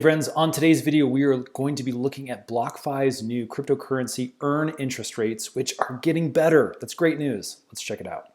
Friends, on today's video, we are going to be looking at Blockfi's new cryptocurrency earn interest rates, which are getting better. That's great news. Let's check it out.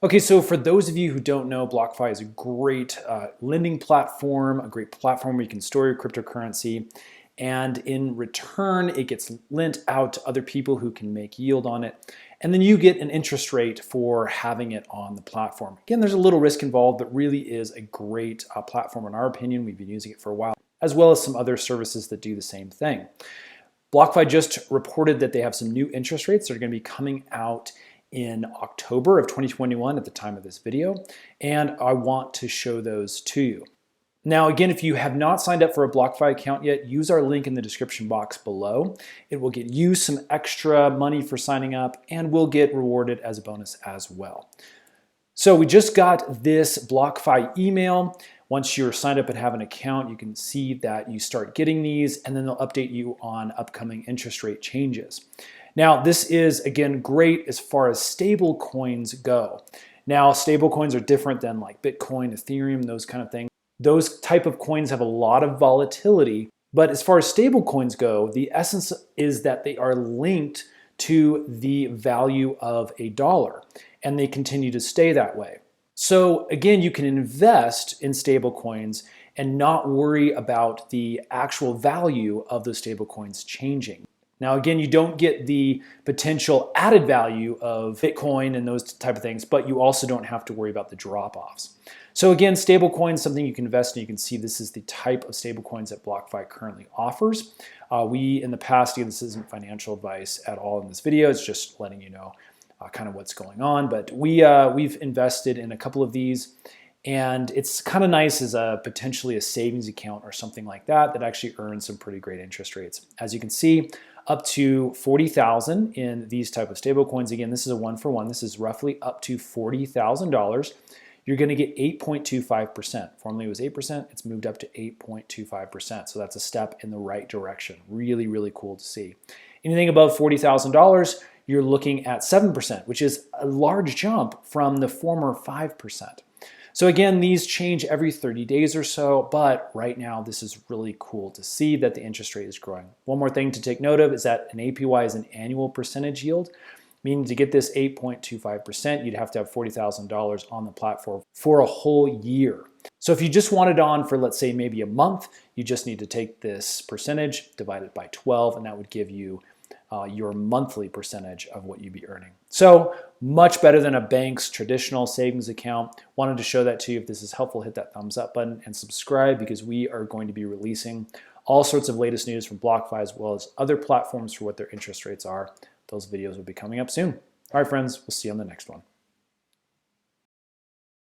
Okay, so for those of you who don't know, Blockfi is a great lending platform, a great platform where you can store your cryptocurrency. And in return, it gets lent out to other people who can make yield on it. And then you get an interest rate for having it on the platform. Again, there's a little risk involved, but really is a great platform in our opinion. We've been using it for a while, as well as some other services that do the same thing. Blockfi just reported that they have some new interest rates that are going to be coming out in October of 2021 at the time of this video, and I want to show those to you. Now, again, if you have not signed up for a Blockfi account yet, use our link in the description box below. It will get you some extra money for signing up and will get rewarded as a bonus as well. So we just got this Blockfi email. Once you're signed up and have an account, you can see that you start getting these, and then they'll update you on upcoming interest rate changes. Now, this is, again, great as far as stable coins go. Now, stable coins are different than like Bitcoin, Ethereum, those kind of things. Those type of coins have a lot of volatility, but as far as stable coins go, the essence is that they are linked to the value of a dollar, and they continue to stay that way. So again, you can invest in stable coins and not worry about the actual value of those stable coins changing. Now, again, you don't get the potential added value of Bitcoin and those type of things, but you also don't have to worry about the drop-offs. So again, stablecoins, something you can invest in. You can see this is the type of stablecoins that Blockfi currently offers. We, in the past, this isn't financial advice at all in this video. It's just letting you know kind of what's going on. But we've invested in a couple of these, and it's kind of nice as a potentially a savings account or something like that that actually earns some pretty great interest rates. As you can see, up to 40,000 in these type of stable coins. Again, this is a one-for-one. This is roughly up to $40,000. You're going to get 8.25%. Formerly it was 8%. It's moved up to 8.25%. So that's a step in the right direction. Really, really cool to see. Anything above $40,000, you're looking at 7%, which is a large jump from the former 5%. So again, these change every 30 days or so, but right now this is really cool to see that the interest rate is growing. One more thing to take note of is that an APY is an annual percentage yield, meaning to get this 8.25%, you'd have to have $40,000 on the platform for a whole year. So if you just want it on for, let's say, maybe a month, you just need to take this percentage, divide it by 12, and that would give you your monthly percentage of what you'd be earning. So much better than a bank's traditional savings account. Wanted to show that to you. If this is helpful, hit that thumbs up button and subscribe, because we are going to be releasing all sorts of latest news from Blockfi as well as other platforms for what their interest rates are. Those videos will be coming up soon. All right, friends, we'll see you on the next one.